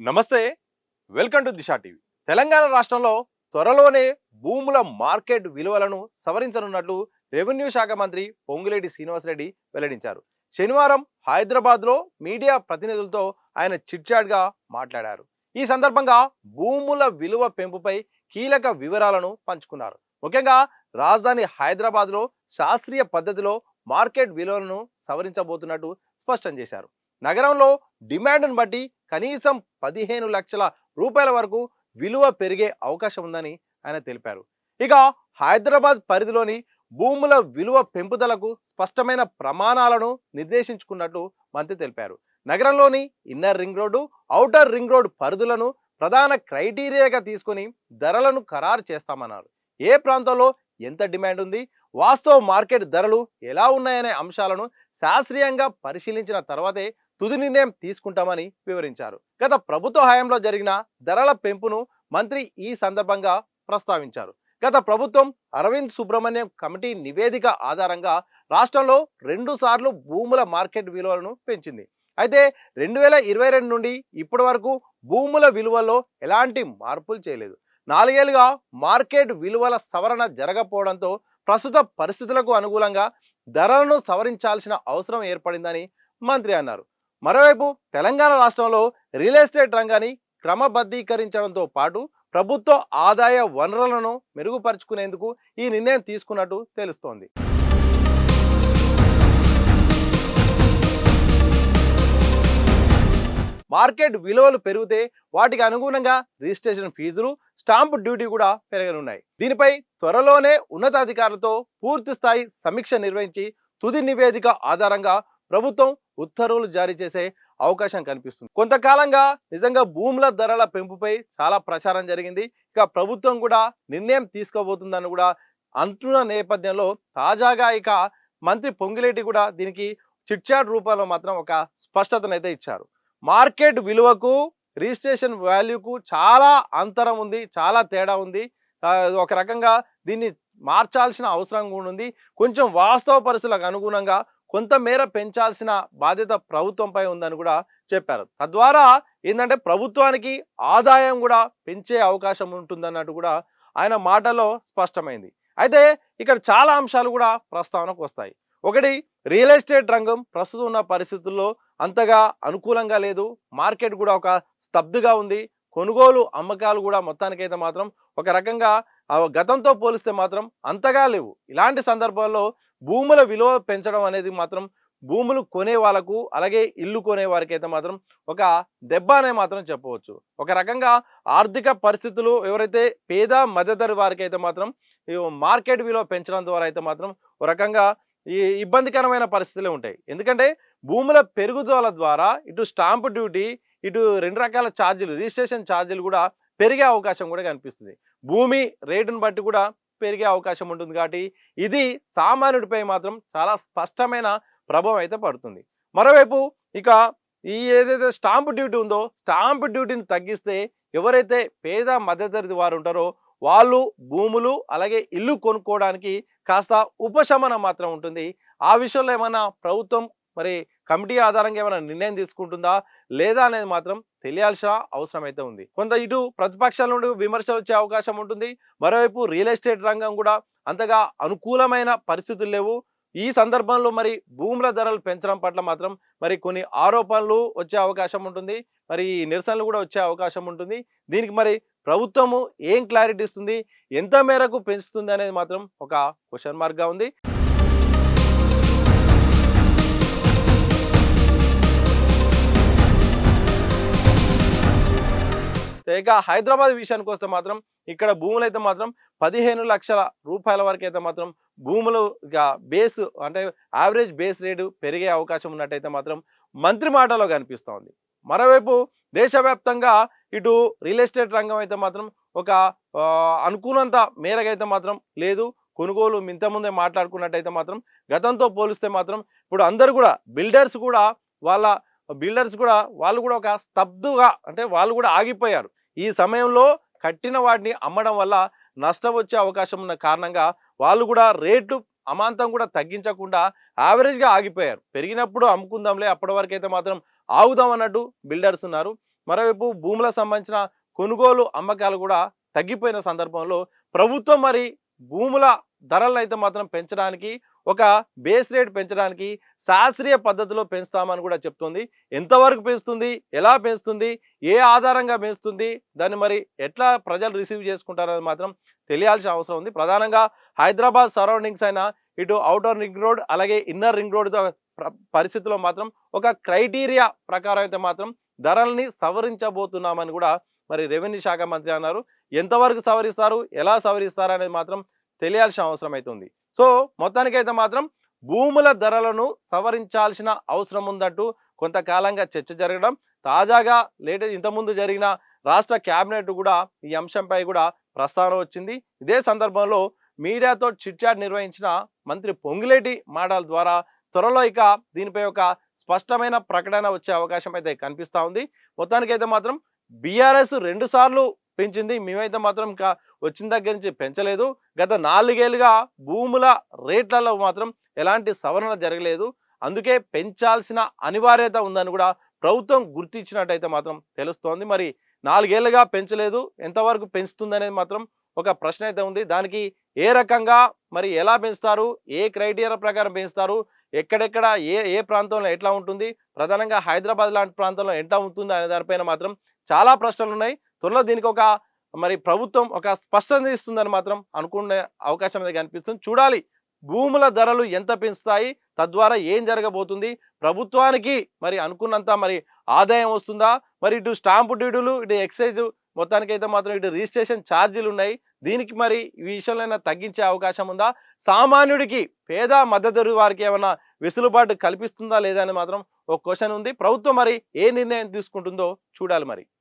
నమస్తే. Welcome to Disha TV. Telangana రాష్ట్రంలో త్వరలోనే భూముల మార్కెట్ విలువలను సవరించనున్నట్లు రెవెన్యూ శాఖ మంత్రి పొంగులేటి శ్రీనివాసరెడ్డి వెల్లడించారు. శనివారం హైదరాబాద్లో మీడియా ప్రతినిధులతో ఆయన చిట్చాట్గా మాట్లాడారు. ఈ సందర్భంగా భూముల విలువ పెంపుపై కీలక వివరాలను పంచుకున్నారు. ముఖ్యంగా రాజధాని హైదరాబాద్లో శాస్త్రీయ పద్ధతిలో మార్కెట్ విలువలను సవరించబోతున్నట్టు స్పష్టం చేశారు. నగరంలో డిమాండ్ను బట్టి కనీసం 15 లక్షల రూపాయల వరకు విలువ పెరిగే అవకాశం ఉందని ఆయన తెలిపారు. ఇక హైదరాబాద్ పరిధిలోని భూముల విలువ పెంపుదలకు స్పష్టమైన ప్రమాణాలను నిర్దేశించుకున్నట్టు మంత్రి తెలిపారు. నగరంలోని inner ring road, outer ring road పరిధులను ప్రధాన క్రైటీరియాగా తీసుకొని ధరలను ఖరారు చేస్తామన్నారు. ఏ ప్రాంతంలో ఎంత డిమాండ్ ఉంది, వాస్తవ మార్కెట్ ధరలు ఎలా ఉన్నాయనే అంశాలను శాస్త్రీయంగా పరిశీలించిన తర్వాతే తుది నిర్ణయం తీసుకుంటామని వివరించారు. గత ప్రభుత్వ హయాంలో జరిగిన ధరల పెంపును మంత్రి ఈ సందర్భంగా ప్రస్తావించారు. గత ప్రభుత్వం అరవింద్ సుబ్రహ్మణ్యం కమిటీ నివేదిక ఆధారంగా రాష్ట్రంలో 2 సార్లు భూముల మార్కెట్ విలువలను పెంచింది. అయితే 2022 నుండి ఇప్పటి వరకు భూముల విలువలో ఎలాంటి మార్పులు చేయలేదు. 4 ఏళ్లుగా మార్కెట్ విలువల సవరణ జరగకపోవడంతో ప్రస్తుత పరిస్థితులకు అనుగుణంగా ధరలను సవరించాల్సిన అవసరం ఏర్పడిందని మంత్రి అన్నారు. మరోవైపు తెలంగాణ రాష్ట్రంలో రియల్ ఎస్టేట్ రంగాన్ని క్రమబద్ధీకరించడంతో పాటు ప్రభుత్వ ఆదాయ వనరులను మెరుగుపరుచుకునేందుకు ఈ నిర్ణయం తీసుకున్నట్టు తెలుస్తోంది. మార్కెట్ విలువలు పెరిగితే వాటికి అనుగుణంగా రిజిస్ట్రేషన్ ఫీజులు, స్టాంపు డ్యూటీ కూడా పెరగనున్నాయి. దీనిపై త్వరలోనే ఉన్నతాధికారులతో పూర్తి స్థాయి సమీక్ష నిర్వహించి తుది నివేదిక ఆధారంగా ప్రభుత్వం ఉత్తర్వులు జారీ చేసే అవకాశం కనిపిస్తుంది. కొంతకాలంగా నిజంగా భూముల ధరల పెంపుపై చాలా ప్రచారం జరిగింది. ఇక ప్రభుత్వం కూడా నిర్ణయం తీసుకోబోతుందని కూడా అంటున్న నేపథ్యంలో తాజాగా ఇక మంత్రి పొంగిలేటి కూడా దీనికి చిట్చాట్ రూపంలో మాత్రం ఒక స్పష్టతనైతే ఇచ్చారు. మార్కెట్ విలువకు రిజిస్ట్రేషన్ వాల్యూకు చాలా అంతరం ఉంది, చాలా తేడా ఉంది. ఒక రకంగా దీన్ని మార్చాల్సిన అవసరం కూడా ఉంది. కొంచెం వాస్తవ పరిస్థితులకు అనుగుణంగా కొంతమేర పెంచాల్సిన బాధ్యత ప్రభుత్వంపై ఉందని కూడా చెప్పారు. తద్వారా ఏంటంటే ప్రభుత్వానికి ఆదాయం కూడా పెంచే అవకాశం ఉంటుందన్నట్టు కూడా ఆయన మాటలో స్పష్టమైంది. అయితే ఇక్కడ చాలా అంశాలు కూడా ప్రస్తావనకు వస్తాయి. ఒకటి, రియల్ ఎస్టేట్ రంగం ప్రస్తుతం ఉన్న పరిస్థితుల్లో అంతగా అనుకూలంగా లేదు. మార్కెట్ కూడా ఒక స్తబ్దుగా ఉంది. కొనుగోలు అమ్మకాలు కూడా మొత్తానికైతే మాత్రం ఒక రకంగా గతంతో పోలిస్తే మాత్రం అంతగా లేవు. ఇలాంటి సందర్భాల్లో భూముల విలువ పెంచడం అనేది మాత్రం భూములు కొనే వాళ్ళకు అలాగే ఇల్లు కొనే వారికి అయితే మాత్రం ఒక దెబ్బ అనే మాత్రం చెప్పవచ్చు. ఒక రకంగా ఆర్థిక పరిస్థితులు ఎవరైతే పేద మధ్యతరగతి వారికి అయితే మాత్రం ఈ మార్కెట్ విలువ పెంచడం ద్వారా అయితే మాత్రం ఒక రకంగా ఈ ఇబ్బందికరమైన పరిస్థితులే ఉంటాయి. ఎందుకంటే భూముల పెరుగుదల ద్వారా ఇటు స్టాంపు డ్యూటీ, ఇటు 2 రకాల ఛార్జీలు, రిజిస్ట్రేషన్ ఛార్జీలు కూడా పెరిగే అవకాశం కూడా కనిపిస్తుంది. భూమి రేటును బట్టి కూడా పెరిగే అవకాశం ఉంటుంది. కాబట్టి ఇది సామాన్యుడిపై మాత్రం చాలా స్పష్టమైన ప్రభావం అయితే పడుతుంది. మరోవైపు ఇక ఈ ఏదైతే స్టాంపు డ్యూటీ ఉందో స్టాంపు డ్యూటీని తగ్గిస్తే ఎవరైతే పేద మధ్యతరగతి వారు ఉంటారో వాళ్ళు భూములు అలాగే ఇల్లు కొనుక్కోవడానికి కాస్త ఉపశమనం మాత్రం ఉంటుంది. ఆ విషయంలో ఏమైనా ప్రభుత్వం మరి కమిటీ ఆధారంగా ఏమైనా నిర్ణయం తీసుకుంటుందా లేదా అనేది మాత్రం తెలియాల్సిన అవసరం అయితే ఉంది. కొంత ఇటు ప్రతిపక్షాల నుండి విమర్శలు వచ్చే అవకాశం ఉంటుంది. మరోవైపు రియల్ ఎస్టేట్ రంగం కూడా అంతగా అనుకూలమైన పరిస్థితులు లేవు. ఈ సందర్భంలో మరి భూముల ధరలు పెంచడం పట్ల మాత్రం మరి కొన్ని ఆరోపణలు వచ్చే అవకాశం ఉంటుంది. మరి నిరసనలు కూడా వచ్చే అవకాశం ఉంటుంది. దీనికి మరి ప్రభుత్వము ఏం క్లారిటీ ఇస్తుంది, ఎంత మేరకు పెంచుతుంది అనేది మాత్రం ఒక క్వశ్చన్ మార్క్గా ఉంది. ఇక హైదరాబాద్ విషయానికి వస్తే మాత్రం ఇక్కడ భూములు అయితే మాత్రం 15 లక్షల రూపాయల వరకు అయితే మాత్రం భూములు ఇక బేస్ అంటే యావరేజ్ బేస్ రేటు పెరిగే అవకాశం ఉన్నట్టయితే మాత్రం మంత్రి మాటలో కనిపిస్తూ ఉంది. మరోవైపు దేశవ్యాప్తంగా ఇటు రియల్ ఎస్టేట్ రంగం అయితే మాత్రం ఒక అనుకున్నంత మేరకైతే మాత్రం లేదు. కొనుగోలు ఇంతకుముందే మాట్లాడుకున్నట్టయితే మాత్రం గతంతో పోలిస్తే మాత్రం ఇప్పుడు అందరు కూడా బిల్డర్స్ కూడా వాళ్ళు కూడా ఒక స్తబ్దుగా అంటే వాళ్ళు కూడా ఆగిపోయారు. ఈ సమయంలో కట్టిన వాటిని అమ్మడం వల్ల నష్టం వచ్చే అవకాశం ఉన్న కారణంగా వాళ్ళు కూడా రేట్లు అమాంతం కూడా తగ్గించకుండా యావరేజ్గా ఆగిపోయారు. పెరిగినప్పుడు అమ్ముకుందాంలే, అప్పటి వరకు అయితే మాత్రం ఆగుదాం అన్నట్టు బిల్డర్స్ ఉన్నారు. మరోవైపు భూములకు సంబంధించిన కొనుగోలు అమ్మకాలు కూడా తగ్గిపోయిన సందర్భంలో ప్రభుత్వం మరి భూముల ధరలను అయితే మాత్రం పెంచడానికి ఒక బేస్ రేట్ పెంచడానికి శాస్త్రీయ పద్ధతిలో పెంచుతామని కూడా చెప్తుంది. ఎంతవరకు పెంచుతుంది, ఎలా పెంచుతుంది, ఏ ఆధారంగా పెంచుతుంది, దాన్ని మరి ఎట్లా ప్రజలు రిసీవ్ చేసుకుంటారని మాత్రం తెలియాల్సిన అవసరం ఉంది. ప్రధానంగా హైదరాబాద్ సరౌండింగ్స్ అయిన ఇటు ఔటర్ రింగ్ రోడ్ అలాగే ఇన్నర్ రింగ్ రోడ్ పరిస్థితిలో మాత్రం ఒక క్రైటీరియా ప్రకారం అయితే మాత్రం ధరల్ని సవరించబోతున్నామని కూడా మరి రెవెన్యూ శాఖ మంత్రి అన్నారు. ఎంతవరకు సవరిస్తారు, ఎలా సవరిస్తారు అనేది మాత్రం తెలియాల్సిన అవసరం అయితే ఉంది. సో మొత్తానికైతే మాత్రం భూముల ధరలను సవరించాల్సిన అవసరం ఉందంటూ కొంతకాలంగా చర్చ జరగడం, తాజాగా ఇంతకుముందు జరిగిన రాష్ట్ర కేబినెట్ కూడా ఈ అంశంపై కూడా ప్రస్తావన వచ్చింది. ఇదే సందర్భంలో మీడియాతో చిట్ చాట్ నిర్వహించిన మంత్రి పొంగులేటి మాటల ద్వారా త్వరలో ఇక దీనిపై ఒక స్పష్టమైన ప్రకటన వచ్చే అవకాశం అయితే కనిపిస్తూ ఉంది. మొత్తానికైతే మాత్రం బీఆర్ఎస్ 2 సార్లు పెంచింది, మేమైతే మాత్రం ఇంకా వచ్చిన దగ్గర నుంచి పెంచలేదు. గత 4 ఏళ్ళుగా భూముల రేట్లలో మాత్రం ఎలాంటి సవరణ జరగలేదు. అందుకే పెంచాల్సిన అనివార్యత ఉందని కూడా ప్రభుత్వం గుర్తించినట్టయితే మాత్రం తెలుస్తోంది. మరి 4 ఏళ్ళుగా పెంచలేదు, ఎంతవరకు పెంచుతుందనేది మాత్రం ఒక ప్రశ్న అయితే ఉంది. దానికి ఏ రకంగా మరి ఎలా పెంచుతారు, ఏ క్రైటీరియా ప్రకారం పెంచుతారు, ఎక్కడెక్కడ ఏ ఏ ప్రాంతంలో ఎట్లా ఉంటుంది, ప్రధానంగా హైదరాబాద్ లాంటి ప్రాంతంలో ఎట్లా ఉంటుంది అనే దానిపైన మాత్రం చాలా ప్రశ్నలు ఉన్నాయి. త్వరలో దీనికి ఒక మరి ప్రభుత్వం ఒక స్పష్టత ఇస్తుందని మాత్రం అనుకునే అవకాశం అనేది కనిపిస్తుంది. చూడాలి భూముల ధరలు ఎంత పెంచుతాయి, తద్వారా ఏం జరగబోతుంది, ప్రభుత్వానికి మరి అనుకున్నంత మరి ఆదాయం వస్తుందా, మరి ఇటు స్టాంపు డ్యూటీలు, ఇటు ఎక్సైజ్, మొత్తానికైతే మాత్రం ఇటు రిజిస్ట్రేషన్ ఛార్జీలు ఉన్నాయి, దీనికి మరి ఈ విషయంలో తగ్గించే అవకాశం ఉందా, సామాన్యుడికి పేద మధ్యతరగతి వారికి ఏమైనా వెసులుబాటు కల్పిస్తుందా లేదా అని మాత్రం ఒక క్వశ్చన్ ఉంది. ప్రభుత్వం మరి ఏ నిర్ణయం తీసుకుంటుందో చూడాలి మరి.